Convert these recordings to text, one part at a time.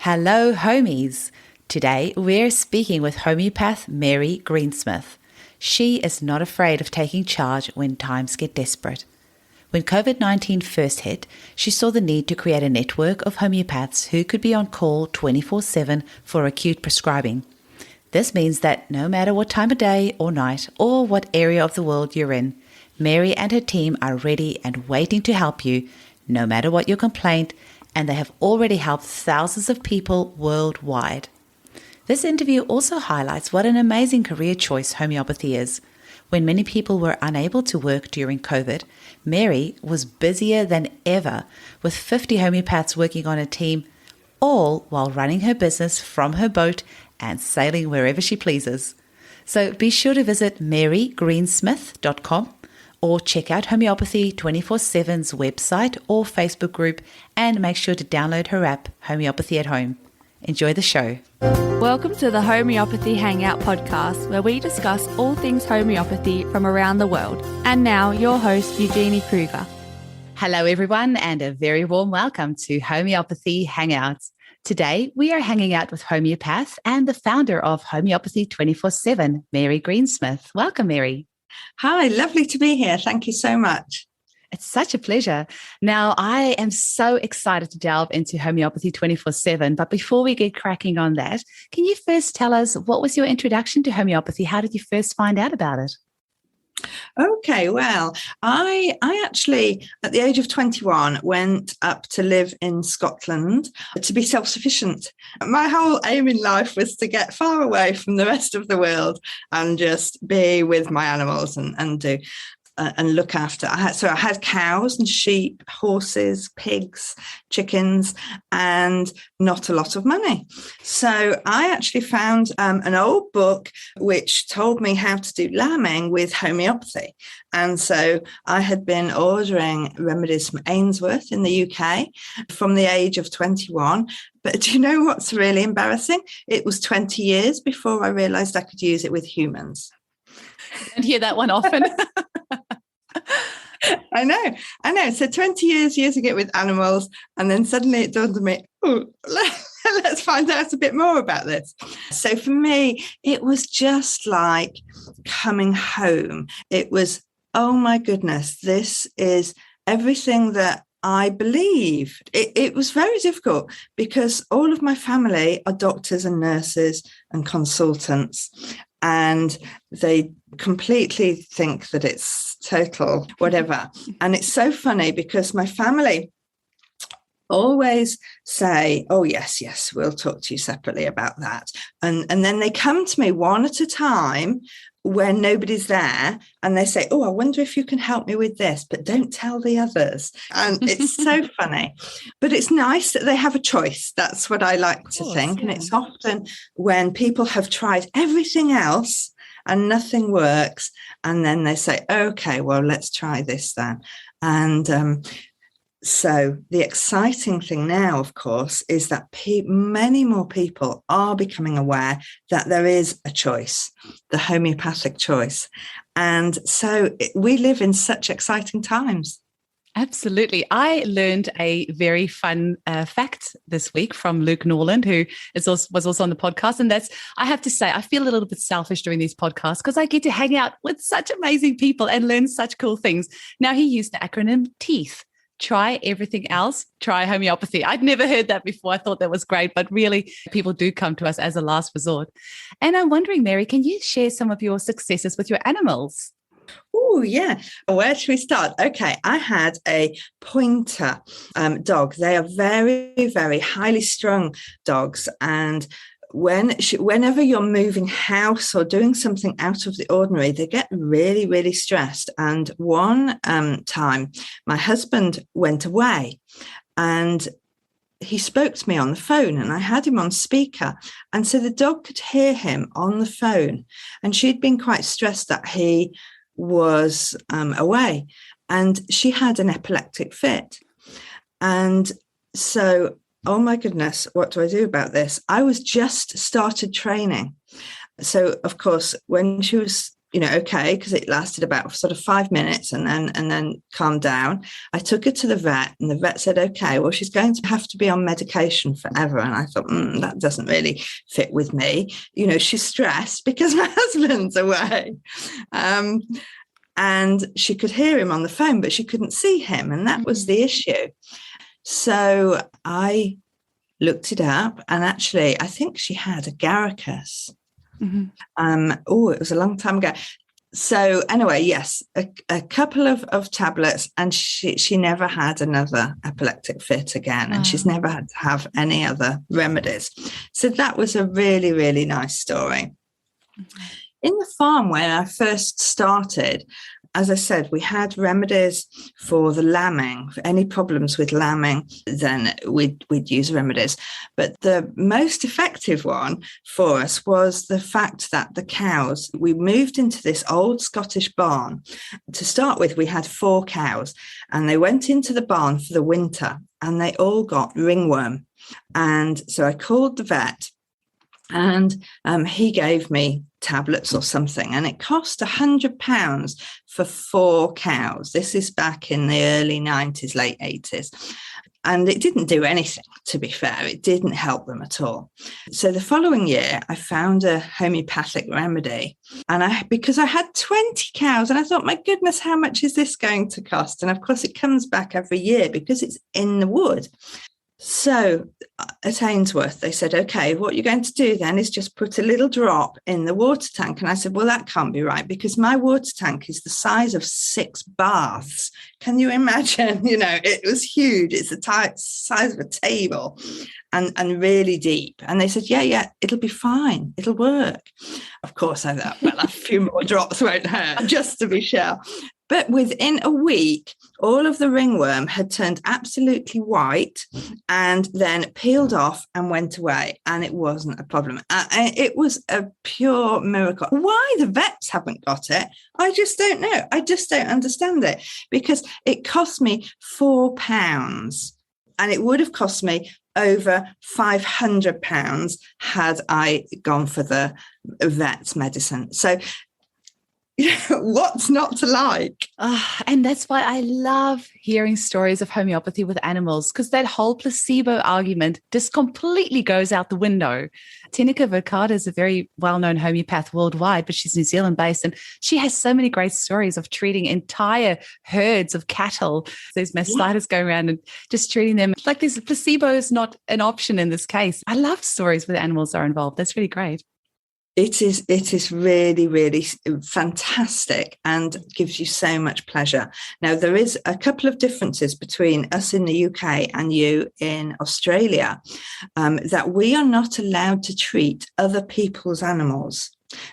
Hello, homies. Today we're speaking with Homeopath Mary Greensmith. She is not afraid of taking charge when times get desperate. When COVID-19 first hit, she saw the need to create a network of homeopaths who could be on call 24/7 for acute prescribing. This means that no matter what time of day or night or what area of the world you're in, Mary and her team are ready and waiting to help you, no matter what your complaint, and they have already helped thousands of people worldwide. This interview also highlights what an amazing career choice homeopathy is. When many people were unable to work during COVID, Mary was busier than ever, with 50 homeopaths working on a team, all while running her business from her boat and sailing wherever she pleases. So be sure to visit marygreensmith.com or check out Homeopathy 24/7's website or Facebook group, and make sure to download her app, Homeopathy at Home. Enjoy the show. Welcome to the Homeopathy Hangout podcast, where we discuss all things homeopathy from around the world. And now, your host, Eugenie Kruger. Hello, everyone, and a very warm welcome to Homeopathy Hangouts. Today, we are hanging out with homeopath and the founder of Homeopathy 24/7, Mary Greensmith. Welcome, Mary. Hi, lovely to be here. Thank you so much. It's such a pleasure. Now, I am so excited to delve into Homeopathy 24/7. But before we get cracking on that, can you first tell us, what was your introduction to homeopathy? How did you first find out about it? Okay, well, I actually, at the age of 21, went up to live in Scotland to be self-sufficient. My whole aim in life was to get far away from the rest of the world and just be with my animals and do and look after. I had cows and sheep, horses, pigs, chickens, and not a lot of money. So I actually found an old book which told me how to do lambing with homeopathy. And so I had been ordering remedies from Ainsworth in the UK from the age of 21. But do you know what's really embarrassing? It was 20 years before I realized I could use it with humans. I hear that one often. I know. So 20 years using it with animals, and then suddenly it dawned on me, let's find out a bit more about this. So for me, it was just like coming home. It was, oh my goodness, this is everything that I believed. It was very difficult because all of my family are doctors and nurses and consultants, and they completely think that it's total whatever. And it's so funny because my family always say, oh, yes, we'll talk to you separately about that. And then they come to me one at a time when nobody's there, and they say, oh, I wonder if you can help me with this, but don't tell the others. And it's so funny. But it's nice that they have a choice. That's what I like to think. Yeah. And it's often when people have tried everything else and nothing works, and then they say, okay, well, let's try this then. And so the exciting thing now, of course, is that many more people are becoming aware that there is a choice, the homeopathic choice. And so we live in such exciting times. Absolutely. I learned a very fun fact this week from Luke Norland, who was also on the podcast. And I have to say, I feel a little bit selfish doing these podcasts because I get to hang out with such amazing people and learn such cool things. Now, he used the acronym TEETH. Try everything else, try homeopathy. I'd never heard that before. I thought that was great, but really people do come to us as a last resort. And I'm wondering, Mary, can you share some of your successes with your animals? Oh, yeah. Where should we start? Okay, I had a pointer dog. They are very, very highly strung dogs. And whenever you're moving house or doing something out of the ordinary, they get really, really stressed. And one time, my husband went away and he spoke to me on the phone, and I had him on speaker. And so the dog could hear him on the phone. And she'd been quite stressed that he was away, and she had an epileptic fit. And so, oh my goodness, what do I do about this? I was just started training. So, of course, when she was okay, because it lasted about sort of 5 minutes and then calmed down. I took her to the vet, and the vet said, okay, well, she's going to have to be on medication forever. And I thought, that doesn't really fit with me. She's stressed because my husband's away. And she could hear him on the phone, but she couldn't see him. And that was the issue. So I looked it up, and actually, I think she had agaricus. It was a long time ago. So anyway, yes, a couple of tablets, and she never had another epileptic fit again. And she's never had to have any other remedies. So that was a really, really nice story. In the farm, when I first started, as I said, we had remedies for the lambing. For any problems with lambing, then we'd use remedies. But the most effective one for us was the fact that the cows, we moved into this old Scottish barn. To start with, we had 4 cows, and they went into the barn for the winter, and they all got ringworm. And so I called the vet, and he gave me tablets or something, and it cost £100 for 4 cows. This is back in the early 90s, late 80s. And it didn't do anything, to be fair. It didn't help them at all. So the following year, I found a homeopathic remedy. And because I had 20 cows, and I thought, my goodness, how much is this going to cost? And of course, it comes back every year because it's in the wood. So at Ainsworth, they said, okay, what you're going to do then is just put a little drop in the water tank. And I said, well, that can't be right, because my water tank is the size of 6 baths. Can you imagine? It was huge. It's the size of a table and really deep. And they said, yeah, it'll be fine. It'll work. Of course, I thought, well, a few more drops won't hurt, just to be sure. But within a week, all of the ringworm had turned absolutely white and then peeled off and went away. And it wasn't a problem. It was a pure miracle. Why the vets haven't got it, I just don't know. I just don't understand it, because it cost me £4, and it would have cost me over £500 had I gone for the vet's medicine. So what's not to like? And that's why I love hearing stories of homeopathy with animals, because that whole placebo argument just completely goes out the window. Tenica Verkade is a very well-known homeopath worldwide, but she's New Zealand-based, and she has so many great stories of treating entire herds of cattle. There's mastitis going around and just treating them like this. Placebo is not an option in this case. I love stories where the animals are involved. That's really great. It is really, really fantastic and gives you so much pleasure. Now, there is a couple of differences between us in the UK and you in Australia, that we are not allowed to treat other people's animals.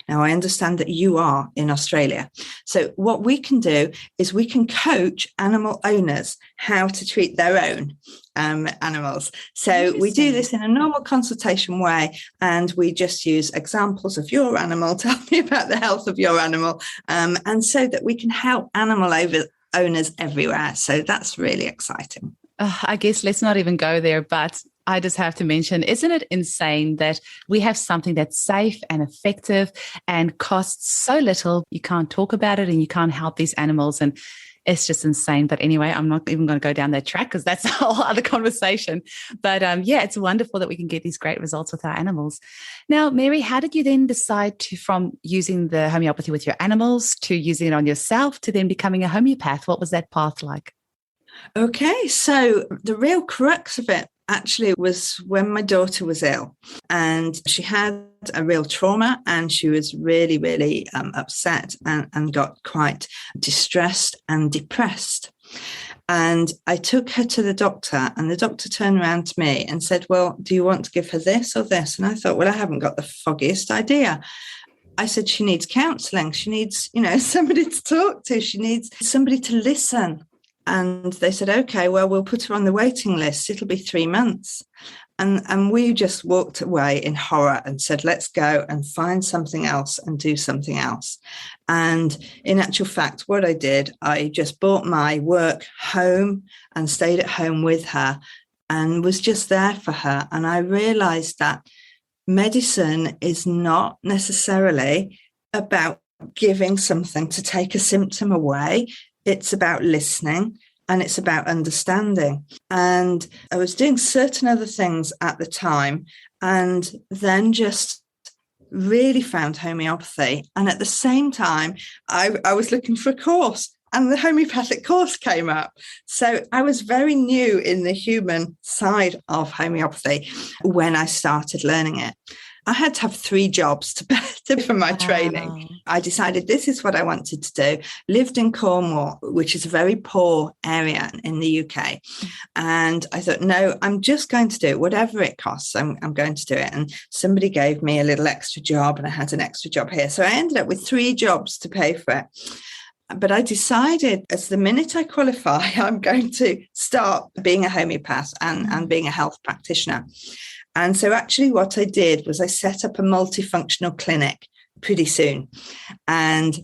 Now, I understand that you are in Australia. So what we can do is we can coach animal owners how to treat their own animals. So we do this in a normal consultation way, and we just use examples of your animal. Tell me about the health of your animal, and so that we can help animal owners everywhere. So that's really exciting. I guess let's not even go there, but I just have to mention, isn't it insane that we have something that's safe and effective and costs so little? You can't talk about it and you can't help these animals, and it's just insane. But anyway, I'm not even going to go down that track because that's a whole other conversation. But it's wonderful that we can get these great results with our animals. Now, Mary, how did you then decide from using the homeopathy with your animals to using it on yourself to then becoming a homeopath? What was that path like? Okay, so the real crux of it actually was when my daughter was ill, and she had a real trauma, and she was really, really upset and got quite distressed and depressed. And I took her to the doctor, and the doctor turned around to me and said, well, do you want to give her this or this? And I thought, well, I haven't got the foggiest idea. I said, she needs counselling. She needs, somebody to talk to. She needs somebody to listen. And they said, okay, well, we'll put her on the waiting list. It'll be 3 months. And we just walked away in horror and said, let's go and find something else and do something else. And in actual fact, what I did, I just brought my work home and stayed at home with her and was just there for her. And I realized that medicine is not necessarily about giving something to take a symptom away. It's about listening and it's about understanding. And I was doing certain other things at the time and then just really found homeopathy. And at the same time, I was looking for a course and the homeopathic course came up. So I was very new in the human side of homeopathy when I started learning it. I had to have 3 jobs to pay for my training. I decided this is what I wanted to do. Lived in Cornwall, which is a very poor area in the UK. And I thought, no, I'm just going to do it. Whatever it costs, I'm going to do it. And somebody gave me a little extra job and I had an extra job here. So I ended up with 3 jobs to pay for it. But I decided as the minute I qualify, I'm going to start being a homeopath and being a health practitioner. And so actually what I did was I set up a multifunctional clinic pretty soon. And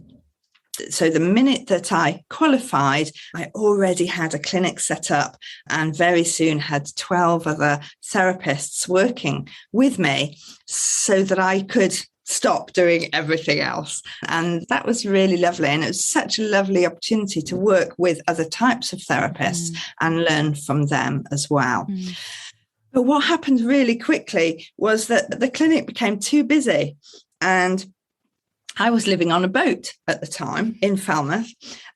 so the minute that I qualified, I already had a clinic set up and very soon had 12 other therapists working with me so that I could stop doing everything else. And that was really lovely. And it was such a lovely opportunity to work with other types of therapists and learn from them as well. But what happened really quickly was that the clinic became too busy. And I was living on a boat at the time in Falmouth.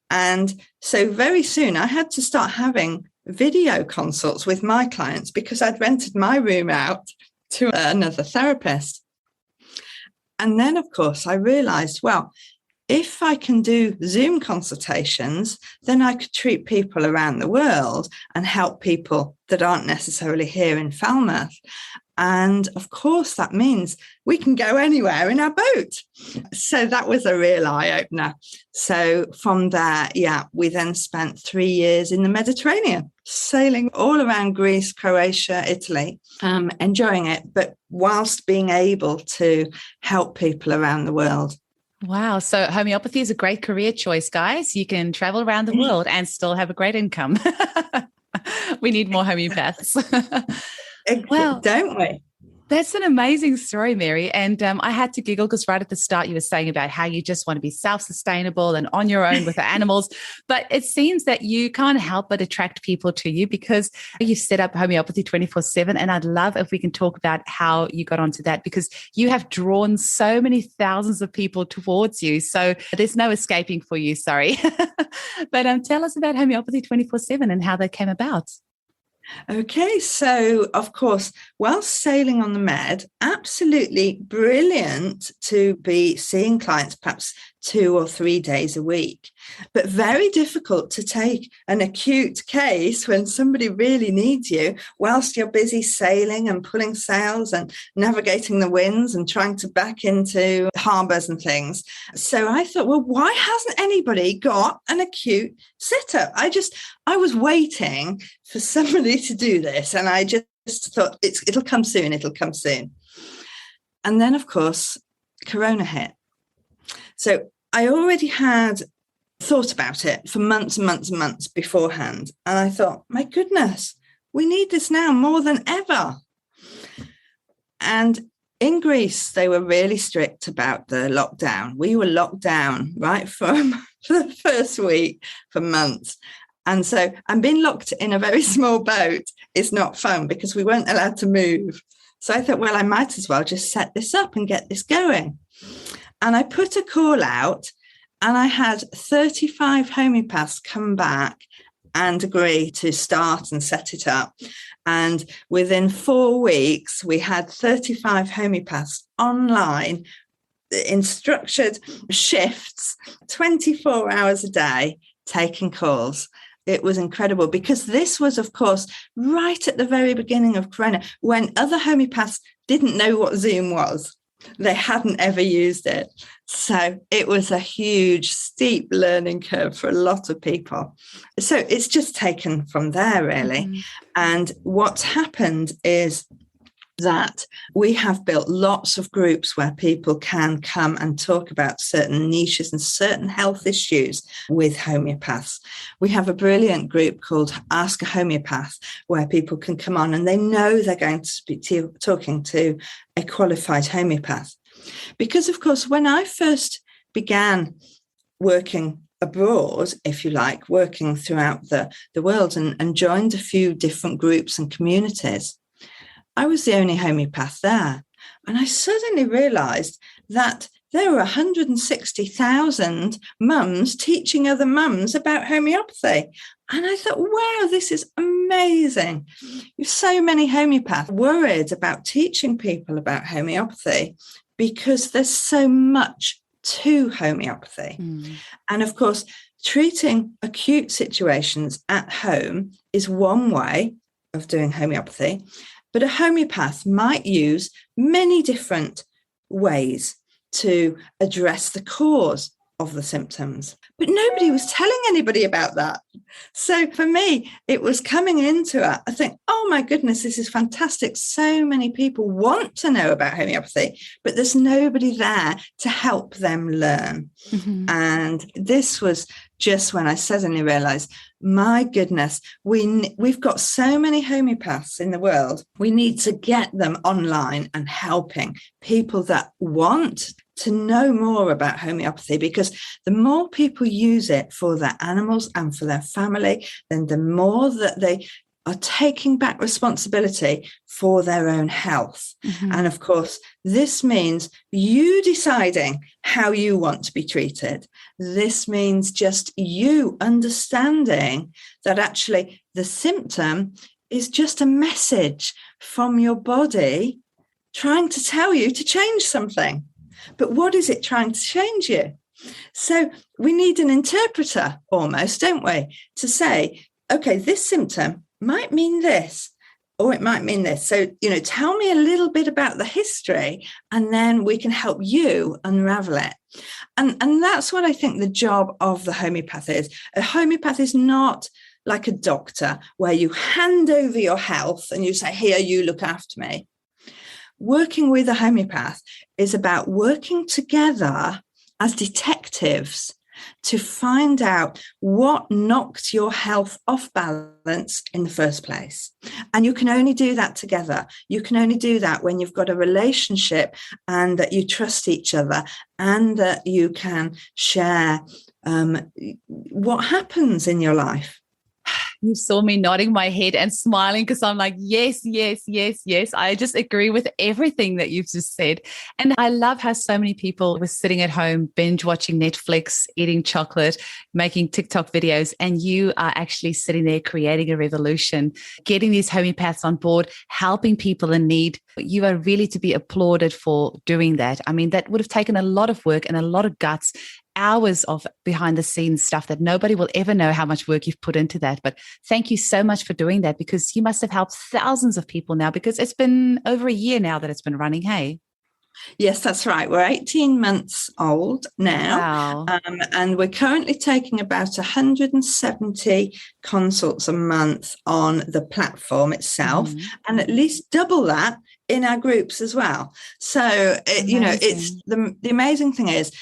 And so very soon I had to start having video consults with my clients because I'd rented my room out to another therapist. And then, of course, I realized, well, if I can do Zoom consultations, then I could treat people around the world and help people that aren't necessarily here in Falmouth. And of course, that means we can go anywhere in our boat. So that was a real eye-opener. So from there, we then spent 3 years in the Mediterranean, sailing all around Greece, Croatia, Italy, enjoying it, but whilst being able to help people around the world. Wow. So homeopathy is a great career choice, guys. You can travel around the world and still have a great income. We need more homeopaths. Well, don't we? That's an amazing story, Mary. And I had to giggle because right at the start you were saying about how you just want to be self-sustainable and on your own with the animals. But it seems that you can't help but attract people to you because you've set up Homeopathy 24/7. And I'd love if we can talk about how you got onto that because you have drawn so many thousands of people towards you. So there's no escaping for you, sorry. But tell us about Homeopathy 24/7 and how that came about. Okay, so of course, whilst sailing on the Med, absolutely brilliant to be seeing clients perhaps 2 or 3 days a week, but very difficult to take an acute case when somebody really needs you whilst you're busy sailing and pulling sails and navigating the winds and trying to back into harbours and things. So I thought, well, why hasn't anybody got an acute setup? I was waiting for somebody to do this and I just thought it'll come soon. And then, of course, Corona hit. So I already had thought about it for months and months and months beforehand. And I thought, my goodness, we need this now more than ever. And in Greece, they were really strict about the lockdown. We were locked down right from the first week for months. And so, and being locked in a very small boat is not fun because we weren't allowed to move. So I thought, well, I might as well just set this up and get this going. And I put a call out and I had 35 homeopaths come back and agree to start and set it up. And within 4 weeks, we had 35 homeopaths online in structured shifts, 24 hours a day, taking calls. It was incredible because this was, of course, right at the very beginning of Corona, when other homeopaths didn't know what Zoom was. They hadn't ever used it. So it was a huge, steep learning curve for a lot of people. So it's just taken from there, really. Mm-hmm. And what's happened is that we have built lots of groups where people can come and talk about certain niches and certain health issues with homeopaths. We have a brilliant group called Ask a Homeopath, where people can come on and they know they're going to be talking to a qualified homeopath. Because, of course, when I first began working abroad, if you like, working throughout the world and joined a few different groups and communities, I was the only homeopath there. And I suddenly realized that there were 160,000 mums teaching other mums about homeopathy. And I thought, wow, this is amazing. So many homeopaths worried about teaching people about homeopathy because there's so much to homeopathy. And of course, treating acute situations at home is one way of doing homeopathy, but a homeopath might use many different ways to address the cause of the symptoms. But nobody was telling anybody about that. So for me, it was coming into it. I think, oh my goodness, this is fantastic. So many people want to know about homeopathy, but there's nobody there to help them learn. And this was just when I suddenly realized, my goodness, we've got so many homeopaths in the world. We need to get them online and helping people that want to know more about homeopathy, because the more people use it for their animals and for their family, then the more that they are taking back responsibility for their own health. And of course, this means you deciding how you want to be treated. This means just you understanding that actually the symptom is just a message from your body trying to tell you to change something. But what is it trying to change you? So we need an interpreter almost, don't we, to say, okay, this symptom might mean this, or it might mean this. So, tell me a little bit about the history, and then we can help you unravel it. And that's what I think the job of the homeopath is. A homeopath is not like a doctor where you hand over your health and you say, here, you look after me. Working with a homeopath is about working together as detectives to find out what knocked your health off balance in the first place. And you can only do that together. You can only do that when you've got a relationship and that you trust each other and that you can share what happens in your life. You saw me nodding my head and smiling because I'm like, yes, yes, yes, yes. I just agree with everything that you've just said. And I love how so many people were sitting at home, binge watching Netflix, eating chocolate, making TikTok videos, and you are actually sitting there creating a revolution, getting these homeopaths on board, helping people in need. You are really to be applauded for doing that. I mean, that would have taken a lot of work and a lot of guts, hours of behind the scenes stuff that nobody will ever know how much work you've put into that. But thank you so much for doing that, because you must have helped thousands of people now, because it's been over a year now that it's been running. Hey. Yes, that's right. We're 18 months old now. Wow. And we're currently taking about 170 consults a month on the platform itself, and at least double that in our groups as well. So, it's the amazing thing is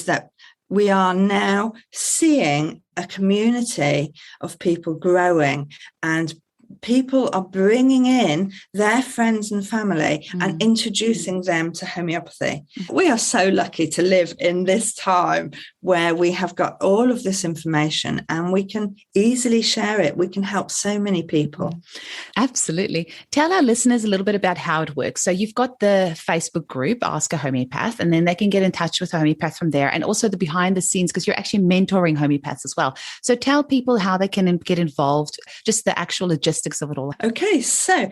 that we are now seeing a community of people growing, and people are bringing in their friends and family and introducing them to homeopathy. We are so lucky to live in this time where we have got all of this information and we can easily share it. We can help so many people. Absolutely. Tell our listeners a little bit about how it works. So you've got the Facebook group, Ask a Homeopath, and then they can get in touch with a homeopath from there, and also the behind the scenes, because you're actually mentoring homeopaths as well. So tell people how they can get involved, just the actual logistics of it all. Okay, so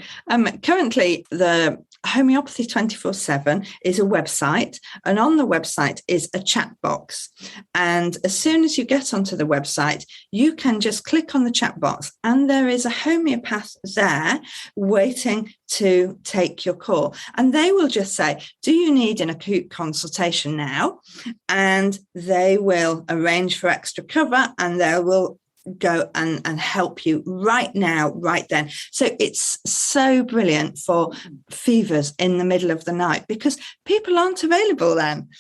currently the Homeopathy 24/7 is a website, and on the website is a chat box. And as soon as you get onto the website, you can just click on the chat box, and there is a homeopath there waiting to take your call. And they will just say, do you need an acute consultation now? And they will arrange for extra cover, and they will go and help you right now, right then. So it's so brilliant for fevers in the middle of the night, because people aren't available then.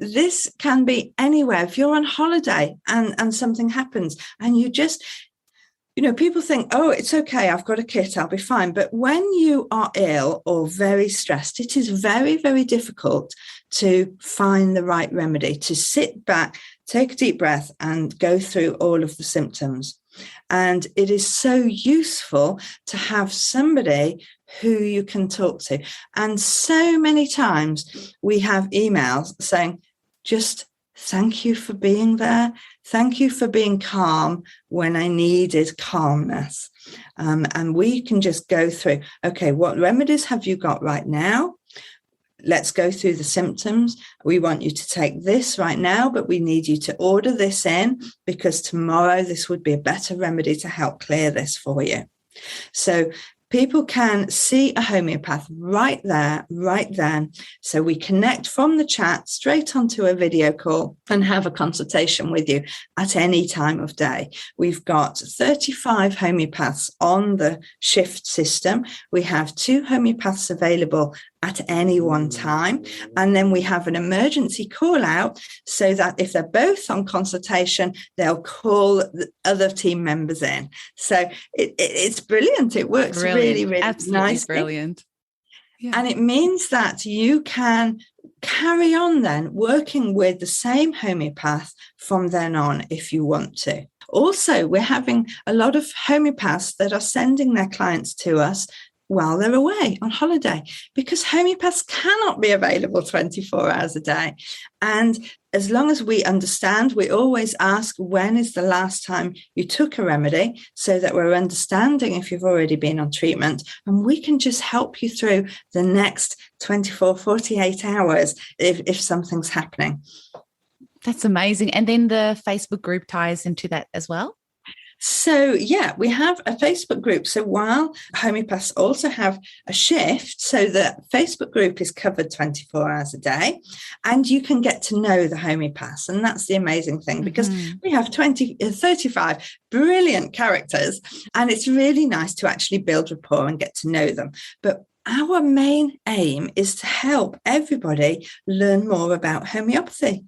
This can be anywhere. If you're on holiday and something happens and you just People think, oh, it's okay, I've got a kit, I'll be fine. But when you are ill or very stressed, it is very, very difficult to find the right remedy, to sit back, take a deep breath and go through all of the symptoms. And it is so useful to have somebody who you can talk to. And so many times we have emails saying, just thank you for being there. Thank you for being calm when I needed calmness. And we can just go through, okay, what remedies have you got right now? Let's go through the symptoms. We want you to take this right now, but we need you to order this in because tomorrow this would be a better remedy to help clear this for you. So people can see a homeopath right there, right then. So we connect from the chat straight onto a video call and have a consultation with you at any time of day. We've got 35 homeopaths on the shift system. We have 2 homeopaths available at any one time. And then we have an emergency call out so that if they're both on consultation, they'll call the other team members in. So it's brilliant. It works really, really absolutely nicely. Brilliant. Yeah. And it means that you can carry on then working with the same homeopath from then on if you want to. Also, we're having a lot of homeopaths that are sending their clients to us while they're away on holiday, because homeopaths cannot be available 24 hours a day. And as long as we understand, we always ask, when is the last time you took a remedy, so that we're understanding if you've already been on treatment, and we can just help you through the next 24, 48 hours if something's happening. That's amazing. And then the Facebook group ties into that as well? So, yeah, we have a Facebook group. So while homeopaths also have a shift, so the Facebook group is covered 24 hours a day, and you can get to know the homeopaths. And that's the amazing thing, because we have 35 brilliant characters, and it's really nice to actually build rapport and get to know them. But our main aim is to help everybody learn more about homeopathy.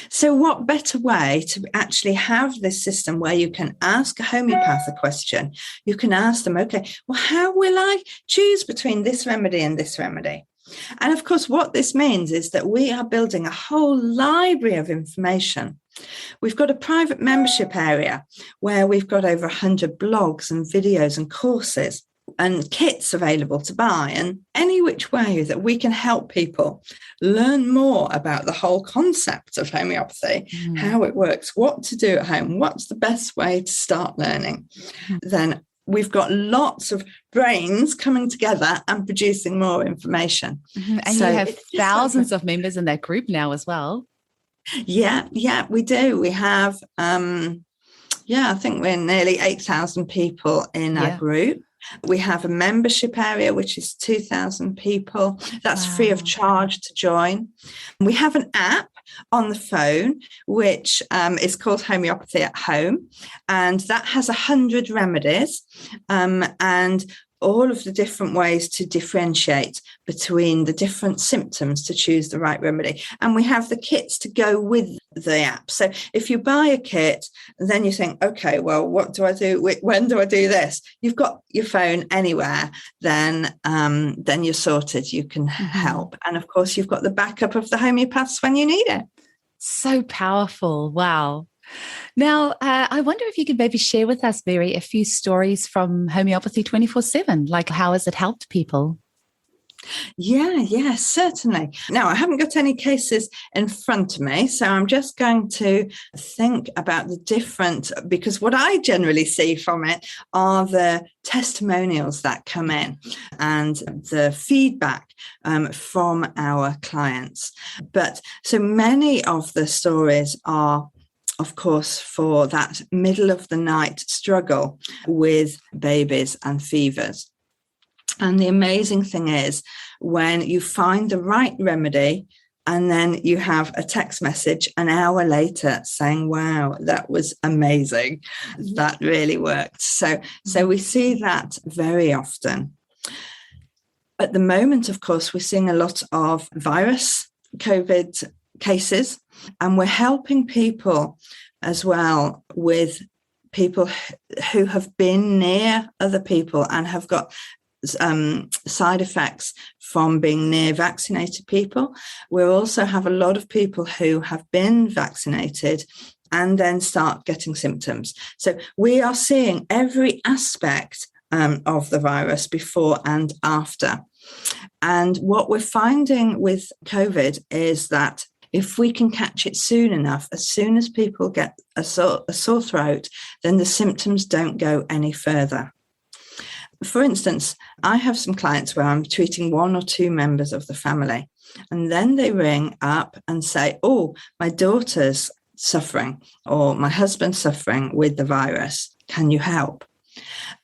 So what better way to actually have this system where you can ask a homeopath a question? You can ask them, okay, well, how will I choose between this remedy and this remedy? And of course, what this means is that we are building a whole library of information. We've got a private membership area where we've got over 100 blogs and videos and courses and kits available to buy, and any which way that we can help people learn more about the whole concept of homeopathy, how it works, what to do at home, what's the best way to start learning. Then we've got lots of brains coming together and producing more information. And so you have thousands of members in that group now as well. Yeah, we do. We have, I think we're nearly 8,000 people in our group. We have a membership area, which is 2,000 people. That's free of charge to join. We have an app on the phone, which is called Homeopathy at Home. And that has 100 remedies and all of the different ways to differentiate between the different symptoms to choose the right remedy. And we have the kits to go with the app. So if you buy a kit, then you think, okay, well, what do I do? When do I do this? You've got your phone anywhere, then you're sorted. You can help. And of course, you've got the backup of the homeopaths when you need it. So powerful. Wow. Now, I wonder if you could maybe share with us, Mary, a few stories from Homeopathy 24/7, like how has it helped people? Yeah, certainly. Now, I haven't got any cases in front of me, so I'm just going to think about the different, because what I generally see from it are the testimonials that come in and the feedback from our clients. But so many of the stories are, of course, for that middle of the night struggle with babies and fevers. And the amazing thing is when you find the right remedy and then you have a text message an hour later saying, wow, that was amazing. That really worked. So we see that very often. At the moment, of course, we're seeing a lot of virus COVID cases, and we're helping people as well with people who have been near other people and have got side effects from being near vaccinated people. We also have a lot of people who have been vaccinated and then start getting symptoms. So we are seeing every aspect of the virus before and after. And what we're finding with COVID is that if we can catch it soon enough, as soon as people get a sore throat, then the symptoms don't go any further. For instance, I have some clients where I'm treating one or two members of the family, and then they ring up and say, oh, my daughter's suffering or my husband's suffering with the virus. Can you help?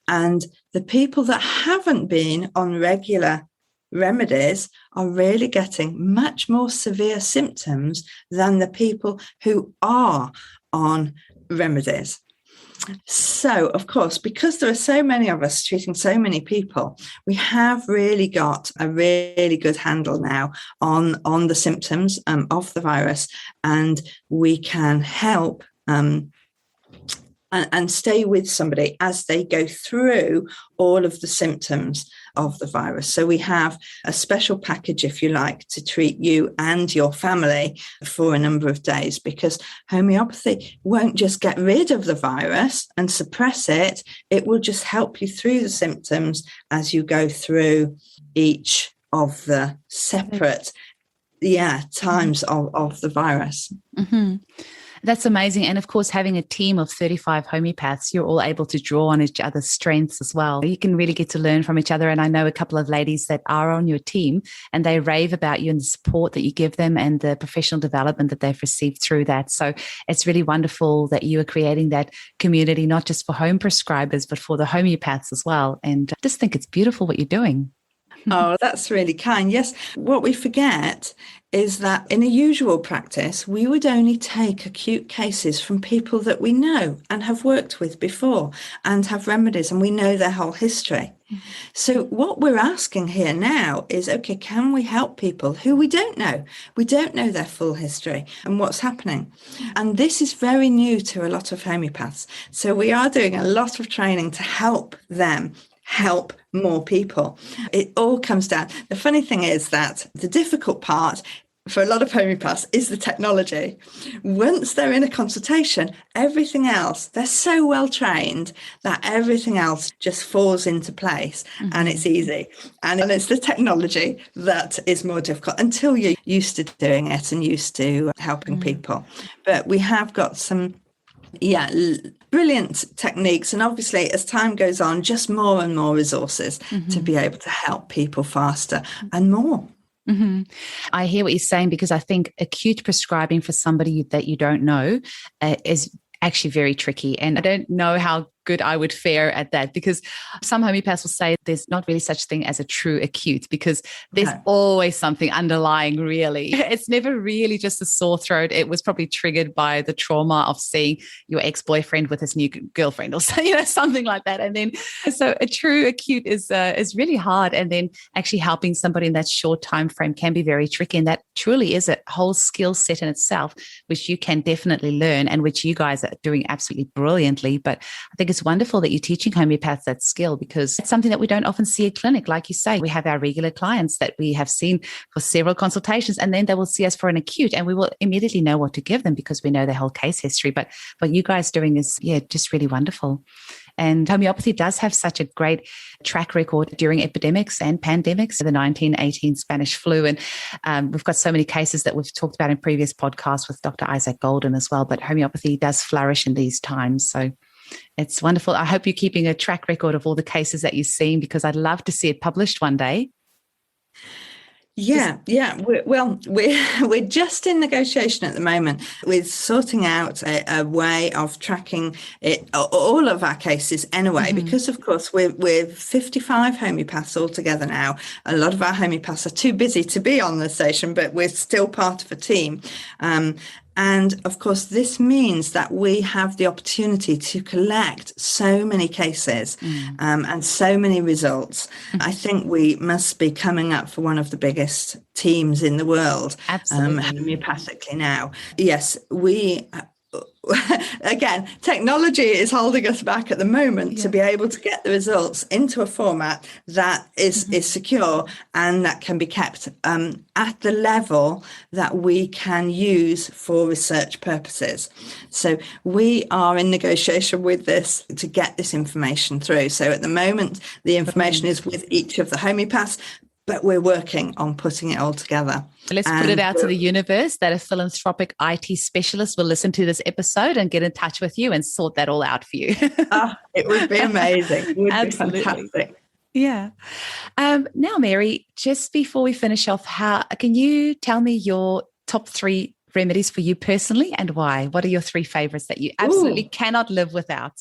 And the people that haven't been on regular remedies are really getting much more severe symptoms than the people who are on remedies. So, of course, because there are so many of us treating so many people, we have really got a really good handle now on the symptoms of the virus, and we can help and stay with somebody as they go through all of the symptoms of the virus. So we have a special package, if you like, to treat you and your family for a number of days, because homeopathy won't just get rid of the virus and suppress it. It will just help you through the symptoms as you go through each of the separate times of the virus. Mm-hmm. That's amazing. And of course, having a team of 35 homeopaths, you're all able to draw on each other's strengths as well. You can really get to learn from each other. And I know a couple of ladies that are on your team, and they rave about you and the support that you give them and the professional development that they've received through that. So it's really wonderful that you are creating that community, not just for home prescribers, but for the homeopaths as well. And I just think it's beautiful what you're doing. Oh, that's really kind. Yes. What we forget is that in a usual practice, we would only take acute cases from people that we know and have worked with before and have remedies, and we know their whole history. So what we're asking here now is, okay, can we help people who we don't know? We don't know their full history and what's happening. And this is very new to a lot of homeopaths. So we are doing a lot of training to help them help more people. It all comes down. The funny thing is that the difficult part for a lot of homeopaths is the technology. Once they're in a consultation, everything else, they're so well trained that everything else just falls into place and it's easy. And it's the technology that is more difficult until you're used to doing it and used to helping people. But we have got some brilliant techniques, and obviously as time goes on, just more and more resources to be able to help people faster and more. I hear what you're saying, because I think acute prescribing for somebody that you don't know is actually very tricky, and I don't know how good I would fare at that, because some homeopaths will say there's not really such thing as a true acute, because there's always something underlying, really. It's never really just a sore throat. It was probably triggered by the trauma of seeing your ex-boyfriend with his new girlfriend or something like that. And then, so a true acute is really hard. And then actually helping somebody in that short time frame can be very tricky. And that truly is a whole skill set in itself, which you can definitely learn and which you guys are doing absolutely brilliantly. But I think it's wonderful that you're teaching homeopaths that skill, because it's something that we don't often see at clinic. Like you say, we have our regular clients that we have seen for several consultations, and then they will see us for an acute, and we will immediately know what to give them because we know their whole case history. But what you guys are doing is, just really wonderful. And homeopathy does have such a great track record during epidemics and pandemics, the 1918 Spanish flu. And we've got so many cases that we've talked about in previous podcasts with Dr. Isaac Golden as well. But homeopathy does flourish in these times. So it's wonderful. I hope you're keeping a track record of all the cases that you've seen, because I'd love to see it published one day. Yeah. We're just in negotiation at the moment with sorting out a way of tracking it, all of our cases anyway, because of course we're 55 homeopaths altogether now. A lot of our homeopaths are too busy to be on the station, but we're still part of a team. And of course, this means that we have the opportunity to collect so many cases and so many results. I think we must be coming up for one of the biggest teams in the world, homeopathically now. Yes, we again, technology is holding us back at the moment to be able to get the results into a format that is secure and that can be kept at the level that we can use for research purposes. So we are in negotiation with this to get this information through. So at the moment, the information is with each of the homeopaths, but we're working on putting it all together. Let's put it out to the universe that a philanthropic IT specialist will listen to this episode and get in touch with you and sort that all out for you. It would be amazing. It would Absolutely. be fantastic. Yeah. Now, Mary, just before we finish off, can you tell me your top 3 remedies for you personally and why? What are your 3 favorites that you absolutely cannot live without?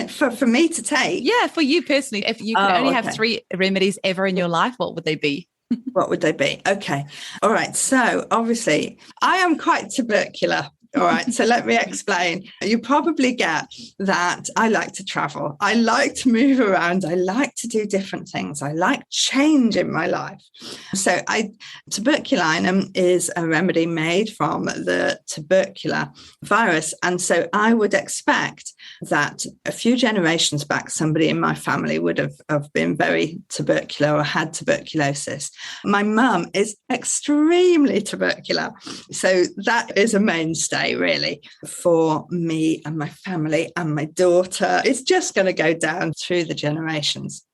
for me to take? Yeah, for you personally. If you could only have 3 remedies ever in your life, what would they be? What would they be? Okay. All right. So obviously I am quite tubercular. All right. So let me explain. You probably get that I like to travel. I like to move around. I like to do different things. I like change in my life. So tuberculinum is a remedy made from the tubercular virus. And so I would expect that a few generations back, somebody in my family would have been very tubercular or had tuberculosis. My mum is extremely tubercular. So that is a mainstay, really, for me and my family and my daughter. It's just going to go down through the generations.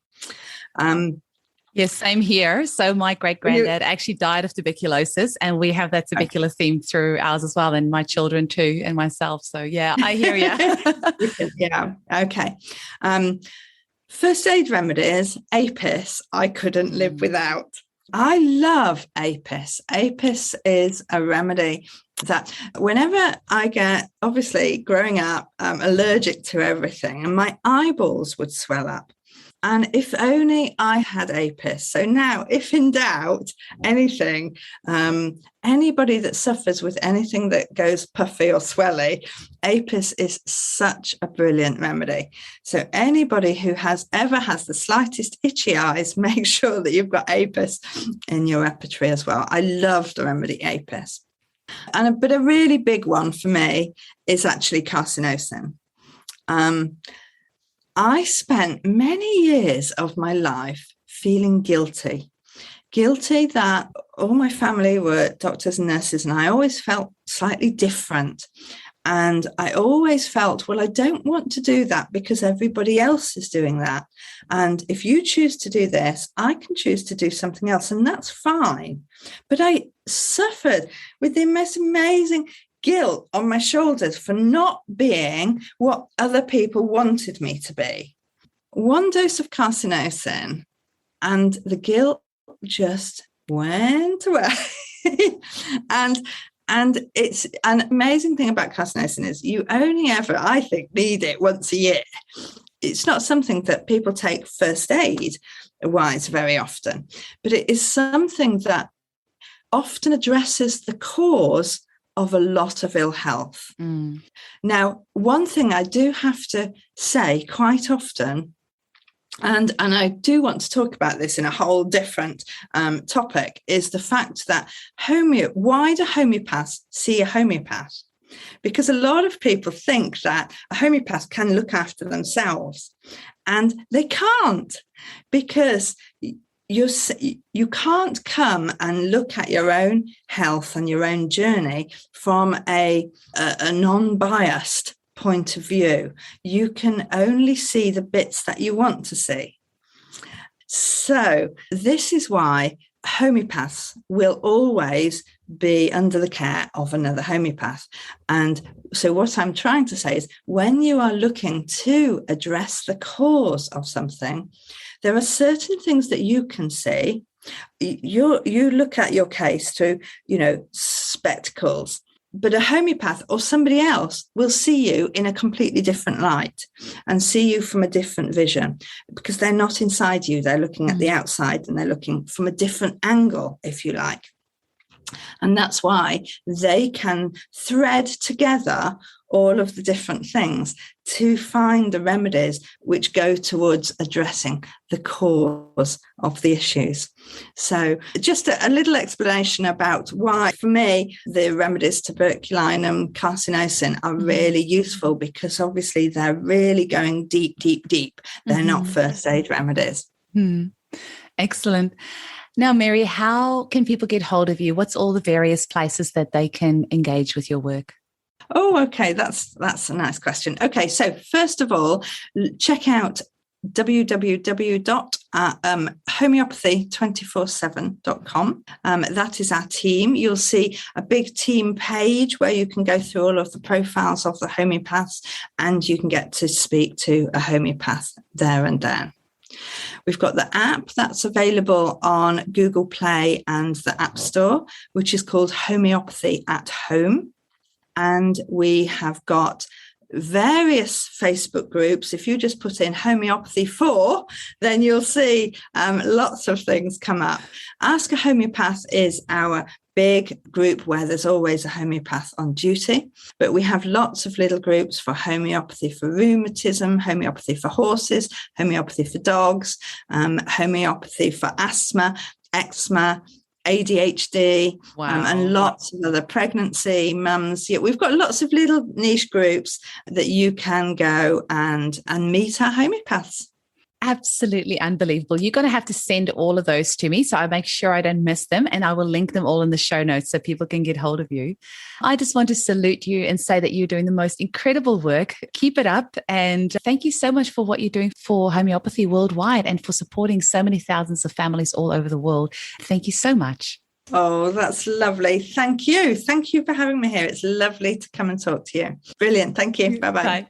Yes, same here. So my great-granddad actually died of tuberculosis, and we have that tubercular theme through ours as well, and my children too, and myself. So yeah, I hear you. Yeah, okay. First aid remedies, Apis, I couldn't live without. I love Apis. Apis is a remedy that whenever I get, obviously growing up, I'm allergic to everything and my eyeballs would swell up. And if only I had Apis. So now, if in doubt, anything, anybody that suffers with anything that goes puffy or swelly, Apis is such a brilliant remedy. So anybody who ever has the slightest itchy eyes, make sure that you've got Apis in your repertoire as well. I love the remedy Apis. But a really big one for me is actually carcinosin. I spent many years of my life feeling guilty that all my family were doctors and nurses, and I always felt slightly different. And I always felt, well, I don't want to do that because everybody else is doing that. And if you choose to do this, I can choose to do something else, and that's fine. But I suffered with the most amazing guilt on my shoulders for not being what other people wanted me to be. One dose of carcinosin and the guilt just went away. and it's an amazing thing about carcinosin is you only ever, I think, need it once a year. It's not something that people take first aid wise very often, but it is something that often addresses the cause of a lot of ill health. Now, one thing I do have to say quite often, and I do want to talk about this in a whole different topic, is the fact that why do homeopaths see a homeopath? Because a lot of people think that a homeopath can look after themselves, and they can't, because you can't come and look at your own health and your own journey from a non-biased point of view. You can only see the bits that you want to see. So this is why homeopaths will always be under the care of another homeopath. And so what I'm trying to say is, when you are looking to address the cause of something, there are certain things that you can see. You look at your case through, spectacles, but a homeopath or somebody else will see you in a completely different light and see you from a different vision, because they're not inside you. They're looking at the outside, and they're looking from a different angle, if you like. And that's why they can thread together all of the different things to find the remedies which go towards addressing the cause of the issues. So just a little explanation about why, for me, the remedies tuberculinum carcinosum are really useful, because obviously they're really going deep, deep, deep. They're not first aid remedies. Excellent. Now, Mary, how can people get hold of you? What's all the various places that they can engage with your work? Oh, okay. That's a nice question. Okay. So first of all, check out www.homeopathy247.com. That is our team. You'll see a big team page where you can go through all of the profiles of the homeopaths, and you can get to speak to a homeopath there and then. We've got the app that's available on Google Play and the App Store, which is called Homeopathy at Home. And we have got various Facebook groups. If you just put in homeopathy 4, then you'll see lots of things come up. Ask a Homeopath is our big group where there's always a homeopath on duty, but we have lots of little groups for homeopathy for rheumatism, homeopathy for horses, homeopathy for dogs, homeopathy for asthma, eczema, ADHD, and lots of other pregnancy, mums. Yeah, we've got lots of little niche groups that you can go and meet our homeopaths. Absolutely unbelievable. You're going to have to send all of those to me so I make sure I don't miss them, and I will link them all in the show notes so people can get hold of you. I just want to salute you and say that you're doing the most incredible work. Keep it up, and thank you so much for what you're doing for homeopathy worldwide and for supporting so many thousands of families all over the world. Thank you so much. Oh, that's lovely. Thank you. Thank you for having me here. It's lovely to come and talk to you. Brilliant. Thank you. Bye-bye. Bye.